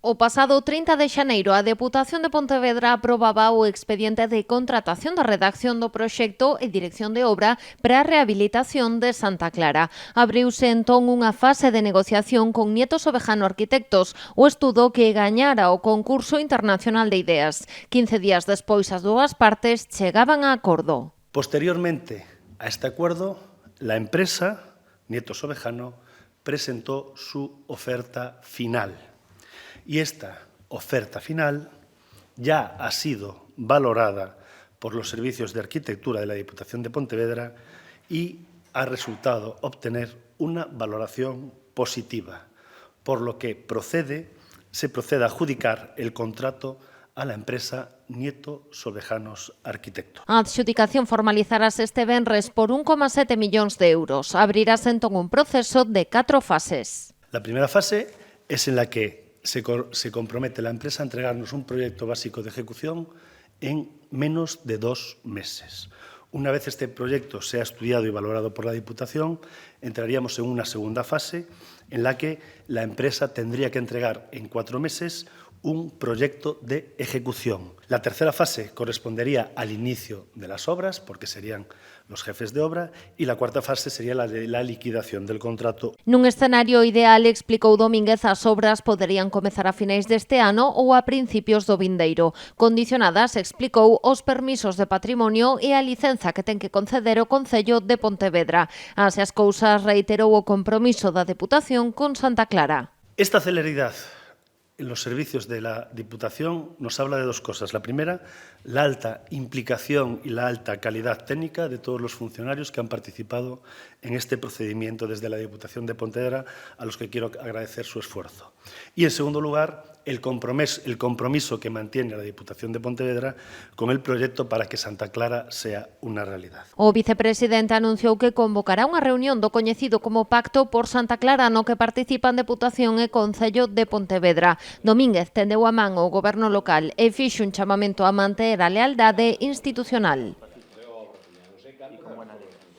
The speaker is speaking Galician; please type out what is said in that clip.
O pasado 30 de xaneiro, a Deputación de Pontevedra aprobaba o expediente de contratación da redacción do proxecto e dirección de obra para a rehabilitación de Santa Clara. Abriuse entón unha fase de negociación con Nietos Ovejano Arquitectos, o estudo que gañara o concurso internacional de ideas. 15 días despois, as dúas partes chegaban a acordo. Posteriormente a este acuerdo, la empresa, Nietos Ovejano, presentó su oferta final. Y esta oferta final ya ha sido valorada por los servicios de arquitectura de la Diputación de Pontevedra y ha resultado obtener una valoración positiva, por lo que se procede a adjudicar el contrato a la empresa Nietos Ovejanos Arquitectos. A adxudicación formalizarase este venres por 1,7 millóns de euros. Abrirase entón un proceso de 4 fases. La primera fase es en la que se compromete la empresa a entregarnos un proyecto básico de ejecución en menos de 2 meses. Una vez este proyecto sea estudiado y valorado por la Diputación, entraríamos en una segunda fase en la que la empresa tendría que entregar en 4 meses un proyecto de ejecución. La tercera fase correspondería al inicio de las obras, porque serían los jefes de obra, y la cuarta fase sería la de la liquidación del contrato. Nun escenario ideal, explicou Domínguez, as obras poderían comezar a finais deste ano ou a principios do vindeiro. Condicionadas, explicou, os permisos de patrimonio e a licenza que ten que conceder o Concello de Pontevedra. Así as cousas, reiterou o compromiso da Deputación con Santa Clara. Esta celeridade en los servicios de la Diputación nos habla de 2 cosas. La primera, la alta implicación y la alta calidad técnica de todos los funcionarios que han participado en este procedimiento desde la Diputación de Pontevedra, a los que quiero agradecer su esfuerzo. Y, en segundo lugar, el compromiso que mantiene la Diputación de Pontevedra con el proyecto para que Santa Clara sea una realidad. O vicepresidente anunciou que convocará unha reunión do coñecido como Pacto por Santa Clara no que participan Deputación e Concello de Pontevedra. Domínguez tendeu a man ao goberno local e fixo un chamamento a manter a lealdade institucional.